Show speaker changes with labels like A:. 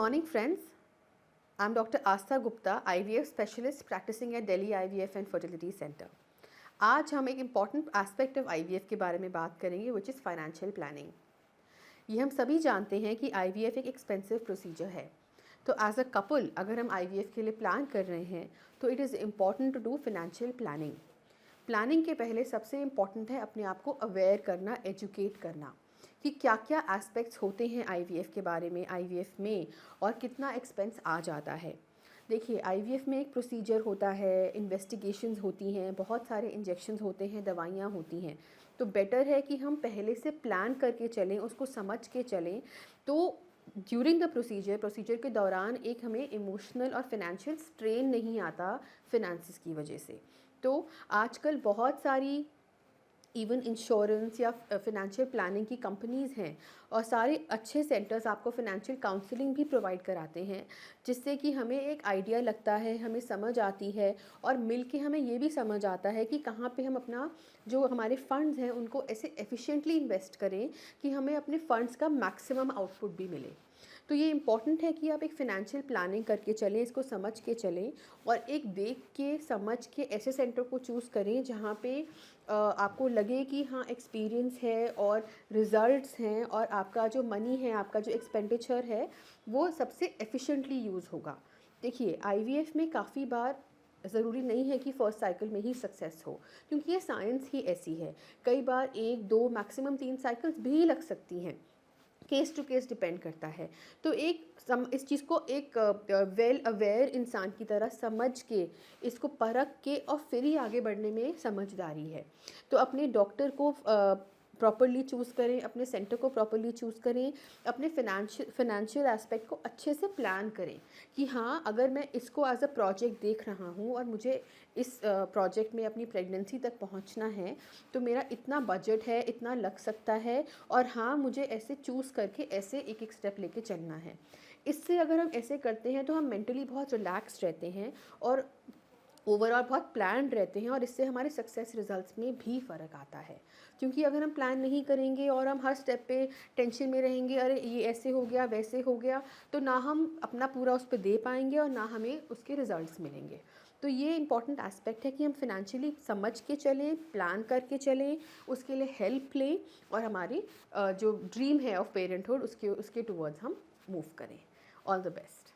A: morning, friends. I'm Dr. Astha Gupta, IVF specialist practicing at Delhi IVF and Fertility Center. आज हम एक important aspect of IVF के बारे में बात करेंगे विच इज़ फाइनेंशियल प्लानिंग। ये हम सभी जानते हैं कि IVF एक एक्सपेंसिव प्रोसीजर है, तो एज अ कपल अगर हम IVF के लिए प्लान कर रहे हैं तो it is important to do financial planning. Planning के पहले सबसे इम्पॉर्टेंट है अपने आप को अवेयर करना, एजुकेट करना कि क्या क्या एस्पेक्ट्स होते हैं IVF के बारे में, IVF में, और कितना एक्सपेंस आ जाता है। देखिए, IVF में एक प्रोसीजर होता है, इन्वेस्टिगेशंस होती हैं, बहुत सारे इंजेक्शंस होते हैं, दवाइयाँ होती हैं। तो बेटर है कि हम पहले से प्लान करके चलें, उसको समझ के चलें। तो ड्यूरिंग द प्रोसीजर के दौरान एक हमें इमोशनल और फिनेंशियल स्ट्रेन नहीं आता फिनेंसिस की वजह से। तो आजकल बहुत सारी इवन इंश्योरेंस या फिनेंशियल प्लानिंग की कंपनीज़ हैं और सारे अच्छे सेंटर्स आपको फिनेंशियल काउंसलिंग भी प्रोवाइड कराते हैं, जिससे कि हमें एक आइडिया लगता है, हमें समझ आती है और मिलके हमें ये भी समझ आता है कि कहाँ पे हम अपना जो हमारे फंड्स हैं उनको ऐसे एफिशिएंटली इन्वेस्ट करें कि हमें अपने फंड्स का मैक्सिमम आउटपुट भी मिले। तो ये इम्पॉर्टेंट है कि आप एक फ़िनेंशियल प्लानिंग करके चलें, इसको समझ के चलें और एक देख के समझ के ऐसे सेंटर को चूज़ करें जहाँ पे आपको लगे कि हाँ एक्सपीरियंस है और रिज़ल्ट्स हैं और आपका जो मनी है, आपका जो एक्सपेंडिचर है वो सबसे एफिशिएंटली यूज़ होगा। देखिए, IVF में काफ़ी बार ज़रूरी नहीं है कि फ़र्स्ट साइकिल में ही सक्सेस हो, क्योंकि ये साइंस ही ऐसी है। कई बार 1, 2 मैक्सिमम 3 साइकिल्स भी लग सकती हैं, केस टू केस डिपेंड करता है। तो इस चीज़ को एक वेल अवेयर इंसान की तरह समझ के, इसको परख के और फिर ही आगे बढ़ने में समझदारी है। तो अपने डॉक्टर को प्रॉपरली चूज़ करें, अपने सेंटर को प्रॉपरली चूज़ करें, अपने फिनेंशियल एस्पेक्ट को अच्छे से प्लान करें कि हाँ, अगर मैं इसको एज अ प्रोजेक्ट देख रहा हूँ और मुझे इस प्रोजेक्ट में अपनी प्रेगनेंसी तक पहुँचना है, तो मेरा इतना बजट है, इतना लग सकता है और हाँ, मुझे ऐसे चूज़ करके ऐसे एक एक स्टेप लेके चलना है। इससे अगर हम ऐसे करते हैं तो हम मेंटली बहुत रिलैक्स रहते हैं और ओवरऑल बहुत प्लान्ड रहते हैं और इससे हमारे सक्सेस रिजल्ट्स में भी फ़र्क आता है। क्योंकि अगर हम प्लान नहीं करेंगे और हम हर स्टेप पे टेंशन में रहेंगे, अरे ये ऐसे हो गया, वैसे हो गया, तो ना हम अपना पूरा उस पर दे पाएंगे और ना हमें उसके रिजल्ट्स मिलेंगे। तो ये इंपॉर्टेंट एस्पेक्ट है कि हम फिनेंशियली समझ के चलें, प्लान करके चलें, उसके लिए हेल्प लें और हमारी जो ड्रीम है ऑफ पेरेंटहुड उसके टूवर्ड्स हम मूव करें। All the best.